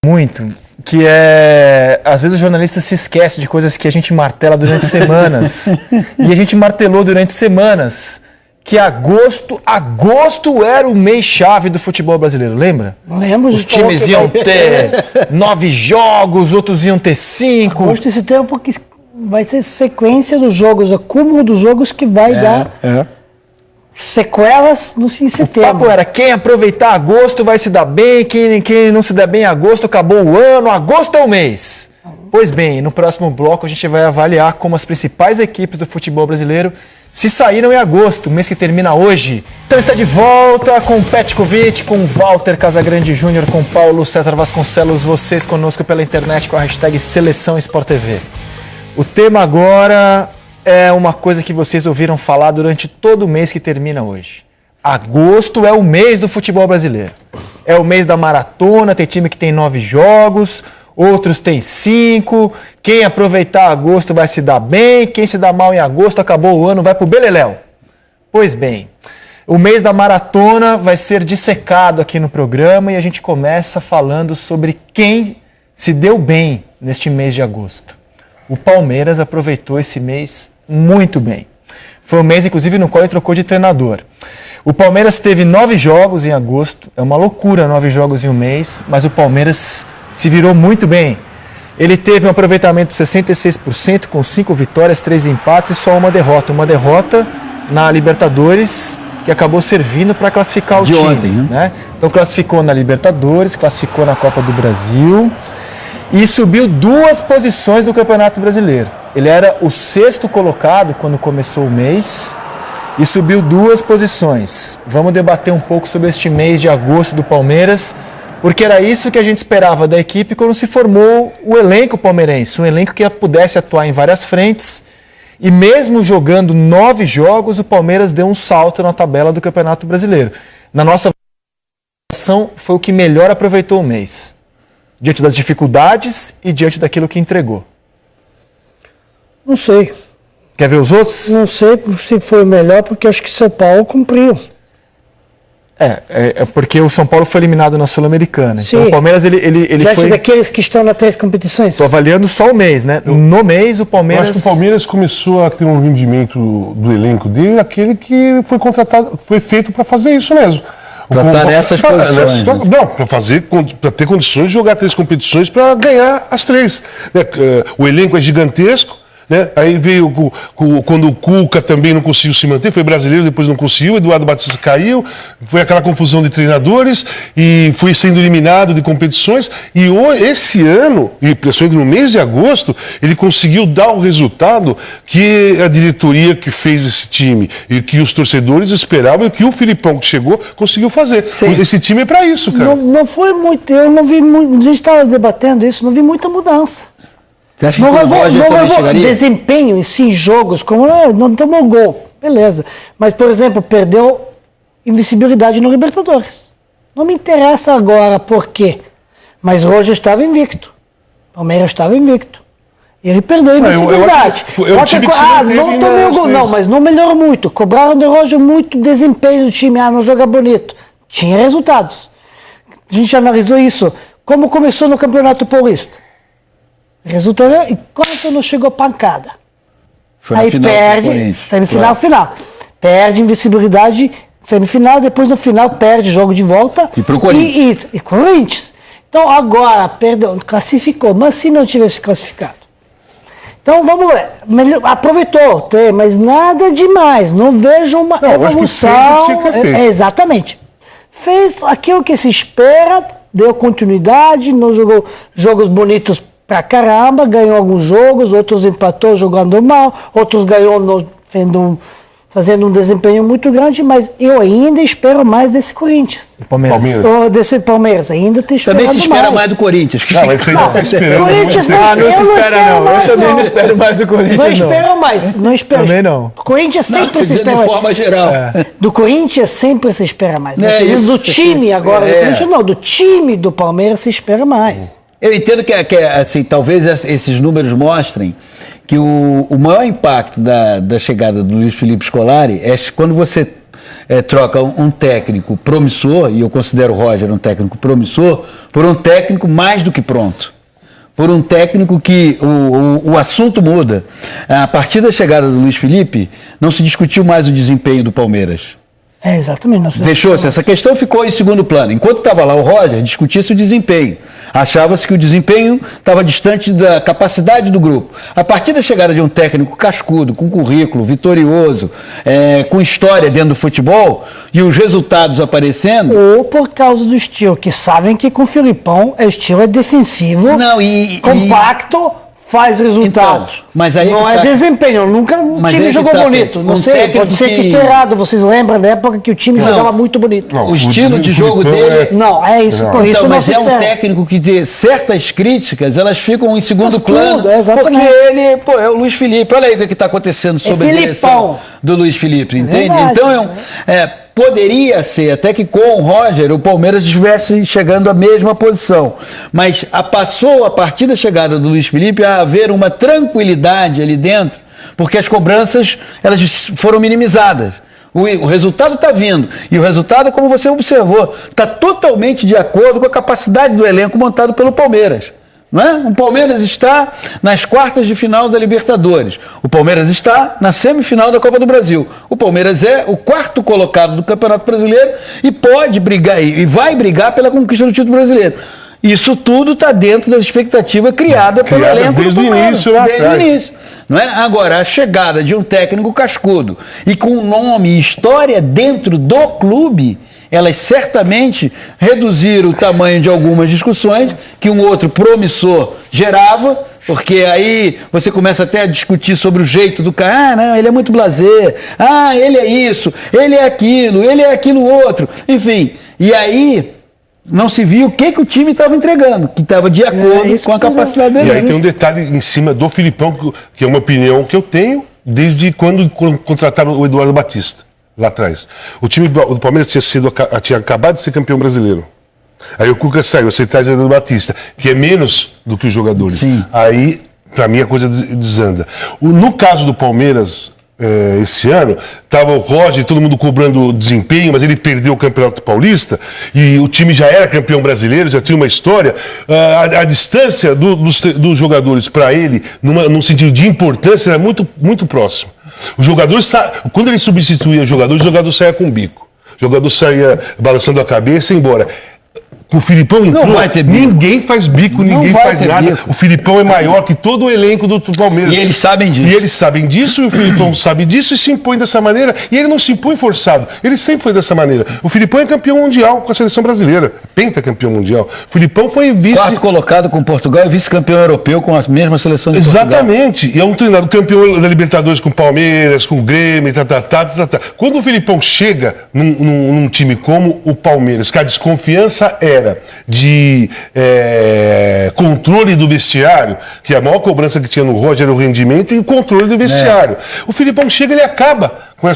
muito, que é... Às vezes o jornalista se esquece de coisas que a gente martela durante semanas. E a gente martelou durante semanas que agosto era o mês-chave do futebol brasileiro, lembra? Lembro. Os times iam ter 9 jogos, outros iam ter 5. Agosto esse tempo que vai ser sequência dos jogos, acúmulo dos jogos que vai dar sequelas no fim de setembro. O papo era, quem aproveitar agosto vai se dar bem, quem não se der bem em agosto, acabou o ano, agosto é o mês. Pois bem, no próximo bloco a gente vai avaliar como as principais equipes do futebol brasileiro se saíram em agosto, mês que termina hoje. Então está de volta com Petkovic, com Walter Casagrande Júnior, com Paulo César Vasconcelos, vocês conosco pela internet com a hashtag Seleção Sport TV. O tema agora é uma coisa que vocês ouviram falar durante todo o mês que termina hoje. Agosto é o mês do futebol brasileiro. É o mês da maratona, tem time que tem 9 jogos, outros tem 5. Quem aproveitar agosto vai se dar bem, quem se dá mal em agosto, acabou o ano, vai pro beleléu. Pois bem, o mês da maratona vai ser dissecado aqui no programa e a gente começa falando sobre quem se deu bem neste mês de agosto. O Palmeiras aproveitou esse mês muito bem. Foi um mês, inclusive, no qual ele trocou de treinador. O Palmeiras teve 9 jogos em agosto. É uma loucura 9 jogos em um mês, mas o Palmeiras se virou muito bem. Ele teve um aproveitamento de 66%, com 5 vitórias, 3 empates e só uma derrota. Uma derrota na Libertadores, que acabou servindo para classificar o time. Ontem, né? Então classificou na Libertadores, classificou na Copa do Brasil e subiu 2 posições no Campeonato Brasileiro. Ele era o 6º colocado quando começou o mês e subiu 2 posições. Vamos debater um pouco sobre este mês de agosto do Palmeiras, porque era isso que a gente esperava da equipe quando se formou o elenco palmeirense, um elenco que pudesse atuar em várias frentes. E mesmo jogando 9 jogos, o Palmeiras deu um salto na tabela do Campeonato Brasileiro. Na nossa avaliação, foi o que melhor aproveitou o mês, diante das dificuldades e diante daquilo que entregou. Não sei. Quer ver os outros? Não sei se foi melhor, porque acho que São Paulo cumpriu. É porque o São Paulo foi eliminado na Sul-Americana. Então o Palmeiras, ele foi... daqueles que estão nas 3 competições? Estou avaliando só o mês, né? No mês, o Palmeiras... Eu acho que o Palmeiras começou a ter um rendimento do elenco dele, aquele que foi contratado, foi feito para fazer isso mesmo. Para estar nessas posições. Não, para ter condições de jogar 3 competições para ganhar as 3. O elenco é gigantesco. Né? Aí veio quando o Cuca também não conseguiu se manter, foi brasileiro, depois não conseguiu, Eduardo Batista caiu, foi aquela confusão de treinadores e foi sendo eliminado de competições. E esse ano, e principalmente no mês de agosto, ele conseguiu dar o resultado que a diretoria que fez esse time e que os torcedores esperavam e que o Filipão que chegou conseguiu fazer. Sim. Esse time é para isso, cara. Não foi muito, eu não vi muito, a gente estava debatendo isso, não vi muita mudança. Você acha que o Roger também chegaria? Desempenho em si, jogos, como não tomou gol, beleza. Mas, por exemplo, perdeu invencibilidade no Libertadores. Não me interessa agora por quê. Mas Roger estava invicto. Palmeiras estava invicto. E ele perdeu a invencibilidade. Não tomou gol, não, mas não melhorou muito. Cobraram do Roger muito desempenho do time, não joga bonito. Tinha resultados. A gente analisou isso. Como começou no Campeonato Paulista. Resultado, enquanto não chegou pancada. Foi na final, perde, semifinal, final. Perde invencibilidade, semifinal, depois no final perde jogo de volta. E pro Corinthians. E Corinthians. Então agora, perdeu, classificou, mas se não tivesse classificado. Então vamos ver, aproveitou, mas nada demais, não vejo uma evolução. Acho que fez o que tinha que ter feito. Exatamente. Fez aquilo que se espera, deu continuidade, não jogou jogos bonitos pra caramba, ganhou alguns jogos, outros empatou jogando mal, outros ganhou fazendo um desempenho muito grande, mas eu ainda espero mais desse Corinthians. Palmeiras. Desse Palmeiras, ainda te esperando mais. Também se espera mais do Corinthians. Não, esse aí não está esperando. Corinthians não se espera não. Eu também não espero mais do Corinthians, não. Espero mais, não espero. Também não. Corinthians sempre se espera mais. De forma geral. Do Corinthians sempre se espera mais. Do time agora, do Corinthians não, do time do Palmeiras se espera mais. Eu entendo que assim, talvez esses números mostrem que o maior impacto da chegada do Luiz Felipe Scolari é quando você troca um técnico promissor, e eu considero o Roger um técnico promissor, por um técnico mais do que pronto. Por um técnico que o assunto muda. A partir da chegada do Luiz Felipe, não se discutiu mais o desempenho do Palmeiras. Exatamente. Fechou-se. Essa questão ficou em segundo plano. Enquanto estava lá o Roger, discutia-se o desempenho. Achava-se que o desempenho estava distante da capacidade do grupo. A partir da chegada de um técnico cascudo, com currículo, vitorioso, com história dentro do futebol, e os resultados aparecendo... Ou por causa do estilo, que sabem que com o Filipão o estilo é defensivo, compacto... faz resultado. Então, mas aí não é desempenho, nunca o time jogou bonito. Não sei, pode ser que estou errado. Vocês lembram da época que o time jogava muito bonito. Não, o estilo de jogo dele... Não, é isso. Por isso então, não mas é um técnico que tem certas críticas, elas ficam em segundo plano. Exatamente. Porque ele, é o Luiz Felipe. Olha aí o que está acontecendo sob a direção do Luiz Felipe, entende? Verdade, então, poderia ser até que com o Roger o Palmeiras estivesse chegando à mesma posição, mas passou a partir da chegada do Luiz Felipe a haver uma tranquilidade ali dentro, porque as cobranças elas foram minimizadas. O resultado está vindo, e o resultado, como você observou, está totalmente de acordo com a capacidade do elenco montado pelo Palmeiras. Não é? O Palmeiras está nas quartas de final da Libertadores. O Palmeiras está na semifinal da Copa do Brasil. O Palmeiras é o quarto colocado do Campeonato Brasileiro e pode brigar, e vai brigar pela conquista do título brasileiro. Isso tudo está dentro das expectativas criadas pelo elenco desde o início, desde o início. Não é? Agora, a chegada de um técnico cascudo e com nome e história dentro do clube, elas certamente reduziram o tamanho de algumas discussões que um outro promissor gerava, porque aí você começa até a discutir sobre o jeito do cara. Ah, não, ele é muito blasé. Ah, ele é isso, ele é aquilo outro. Enfim, e aí não se viu o que o time estava entregando, que estava de acordo com a capacidade dele. E aí tem um detalhe em cima do Filipão, que é uma opinião que eu tenho desde quando contrataram o Eduardo Batista, lá atrás. O time do Palmeiras tinha acabado de ser campeão brasileiro. Aí o Cuca saiu, você traz o Eduardo Batista, que é menos do que os jogadores. Sim. Aí, pra mim, a coisa desanda. No caso do Palmeiras... esse ano, estava o Roger, todo mundo cobrando desempenho, mas ele perdeu o Campeonato Paulista e o time já era campeão brasileiro, já tinha uma história. A distância dos jogadores para ele, num sentido de importância, era muito, muito próximo. Os jogadores, quando ele substituía os jogador saía com o bico. O jogador saía balançando a cabeça e ia embora. O Filipão entrou, não vai ter bico. Ninguém faz bico, ninguém faz nada. Bico. O Filipão é maior que todo o elenco do Palmeiras. E eles sabem disso. E eles sabem disso, e o Filipão sabe disso e se impõe dessa maneira. E ele não se impõe forçado, ele sempre foi dessa maneira. O Filipão é campeão mundial com a seleção brasileira, pentacampeão mundial. O Filipão foi quarto colocado com Portugal e vice-campeão europeu com a mesma seleção de Portugal. Exatamente. E é um treinador campeão da Libertadores com o Palmeiras, com o Grêmio, Quando o Filipão chega num time como o Palmeiras, que a desconfiança era de controle do vestiário, que a maior cobrança que tinha no Roger era o rendimento e o controle do vestiário. O Filipão chega e ele acaba com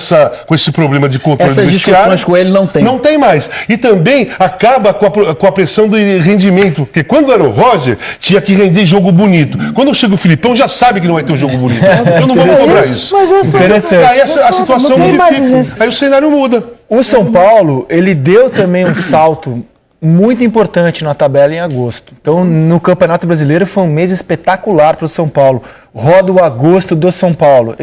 esse problema de controle do vestiário. Essas discussões com ele não tem. Não tem mais. E também acaba com a pressão do rendimento, porque quando era o Roger, tinha que render jogo bonito. Quando chega o Filipão, já sabe que não vai ter um jogo bonito. Eu não vou cobrar isso. Mas interessante. Aí a situação modifica. Aí o cenário muda. O São Paulo, ele deu também um salto muito importante na tabela em agosto. Então, no Campeonato Brasileiro foi um mês espetacular para o São Paulo. Roda o agosto do São Paulo.